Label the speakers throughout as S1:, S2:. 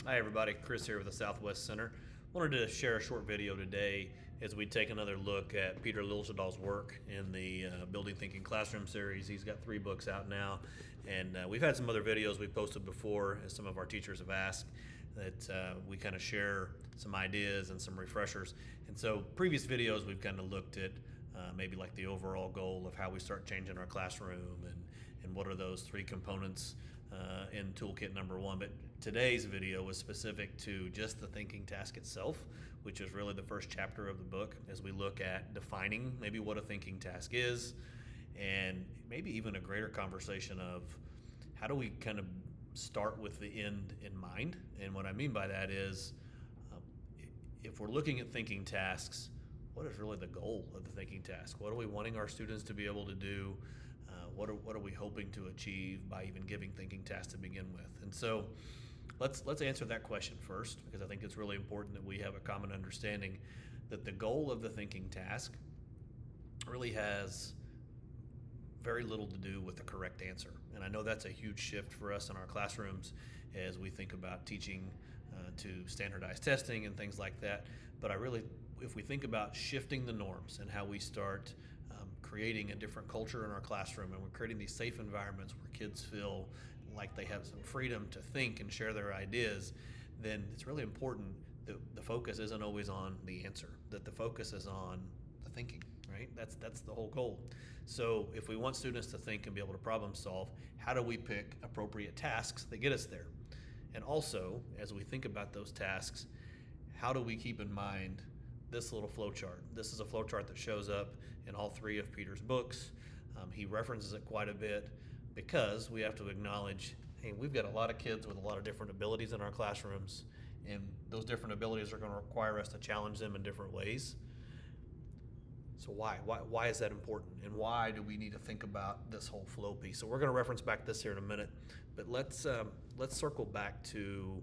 S1: Hi everybody, Chris here with the Southwest Center. Wanted to share a short video today as we take another look at Peter Liljedahl's work in the Building Thinking Classroom series. He's got 3 books out now, and we've had some other videos we've posted before as some of our teachers have asked that we kind of share some ideas and some refreshers. And so previous videos we've kind of looked at maybe like the overall goal of how we start changing our classroom and what are those 3 components in toolkit number 1. But today's video was specific to just the thinking task itself, which is really the first chapter of the book as we look at defining maybe what a thinking task is, and maybe even a greater conversation of how do we kind of start with the end in mind. And what I mean by that is if we're looking at thinking tasks, what is really the goal of the thinking task? What are we wanting our students to be able to do? What are we hoping to achieve by even giving thinking tasks to begin with? And so let's answer that question first, because I think it's really important that we have a common understanding that the goal of the thinking task really has very little to do with the correct answer. And I know that's a huge shift for us in our classrooms as we think about teaching to standardized testing and things like that. But if we think about shifting the norms and how we start creating a different culture in our classroom, and we're creating these safe environments where kids feel like they have some freedom to think and share their ideas, then it's really important that the focus isn't always on the answer, that the focus is on the thinking, right? That's the whole goal. So if we want students to think and be able to problem solve, how do we pick appropriate tasks that get us there? And also, as we think about those tasks, how do we keep in mind this little flow chart? This is a flow chart that shows up in all 3 of Peter's books. He references it quite a bit because we have to acknowledge, hey, we've got a lot of kids with a lot of different abilities in our classrooms, and those different abilities are going to require us to challenge them in different ways. So why is that important, and why do we need to think about this whole flow piece? So we're going to reference back this here in a minute, but let's circle back to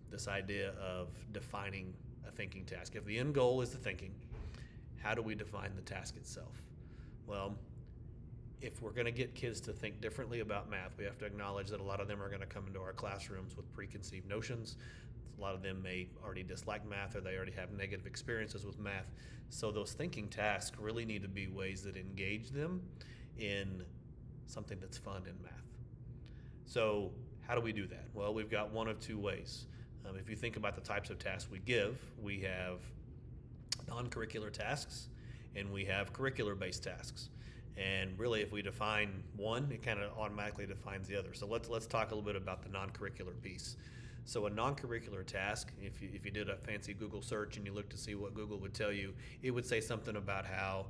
S1: this idea of defining a thinking task. If the end goal is the thinking, how do we define the task itself? Well, if we're going to get kids to think differently about math, we have to acknowledge that a lot of them are going to come into our classrooms with preconceived notions. A lot of them may already dislike math, or they already have negative experiences with math. So those thinking tasks really need to be ways that engage them in something that's fun in math. So how do we do that? Well, we've got one of 2 ways. If you think about the types of tasks we give, we have non-curricular tasks and we have curricular-based tasks. And really, if we define one, it kind of automatically defines the other. So let's talk a little bit about the non-curricular piece. So a non-curricular task, if you did a fancy Google search and you looked to see what Google would tell you, it would say something about how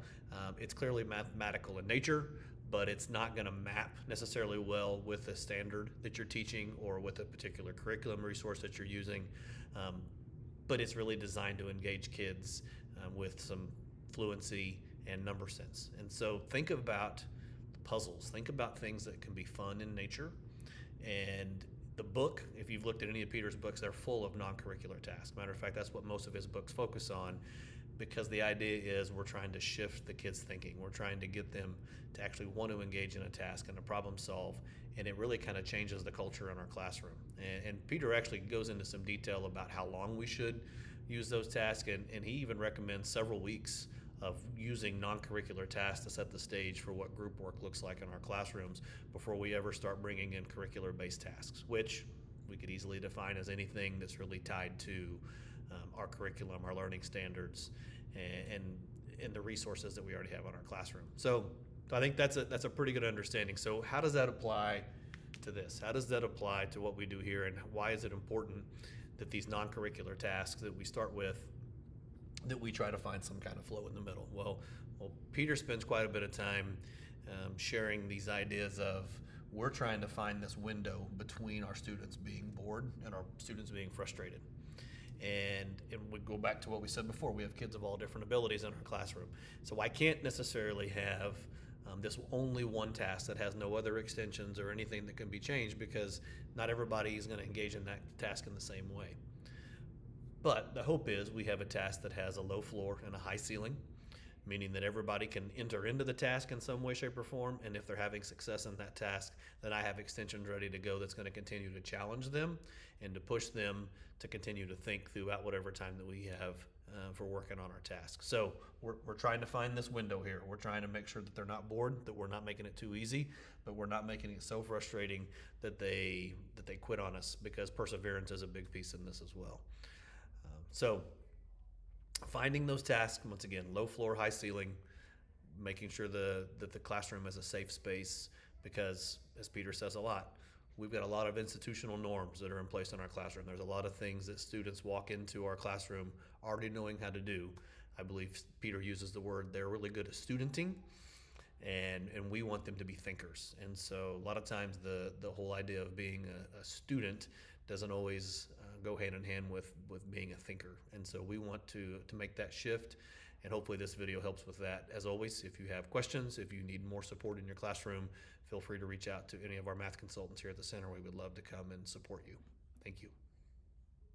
S1: it's clearly mathematical in nature, but it's not going to map necessarily well with the standard that you're teaching or with a particular curriculum resource that you're using. But it's really designed to engage kids with some fluency and number sense. And so think about puzzles, think about things that can be fun in nature. And the book, if you've looked at any of Peter's books, they're full of non-curricular tasks. Matter of fact, that's what most of his books focus on, because the idea is we're trying to shift the kids' thinking. We're trying to get them to actually want to engage in a task and to problem solve, and it really kind of changes the culture in our classroom. And Peter actually goes into some detail about how long we should use those tasks, and he even recommends several weeks of using non-curricular tasks to set the stage for what group work looks like in our classrooms before we ever start bringing in curricular-based tasks, which we could easily define as anything that's really tied to our curriculum, our learning standards, and the resources that we already have in our classroom. So I think that's a pretty good understanding. So how does that apply to this? How does that apply to what we do here, and why is it important that these non-curricular tasks that we start with, that we try to find some kind of flow in the middle? Well, Peter spends quite a bit of time sharing these ideas of we're trying to find this window between our students being bored and our students being frustrated. And we go back to what we said before. We have kids of all different abilities in our classroom. So I can't necessarily have this only one task that has no other extensions or anything that can be changed, because not everybody is going to engage in that task in the same way. But the hope is we have a task that has a low floor and a high ceiling, meaning that everybody can enter into the task in some way, shape, or form. And if they're having success in that task, then I have extensions ready to go that's going to continue to challenge them and to push them to continue to think throughout whatever time that we have for working on our task. So we're trying to find this window here. We're trying to make sure that they're not bored, that we're not making it too easy, but we're not making it so frustrating that they quit on us, because perseverance is a big piece in this as well. So finding those tasks, once again, low floor, high ceiling, making sure that the classroom is a safe space, because as Peter says a lot, we've got a lot of institutional norms that are in place in our classroom. There's a lot of things that students walk into our classroom already knowing how to do. I believe Peter uses the word, they're really good at studenting, and we want them to be thinkers. And so a lot of times the whole idea of being a student doesn't always go hand in hand with being a thinker. And so we want to make that shift, and hopefully this video helps with that. As always, if you have questions, if you need more support in your classroom, feel free to reach out to any of our math consultants here at the center. We would love to come and support you. Thank you.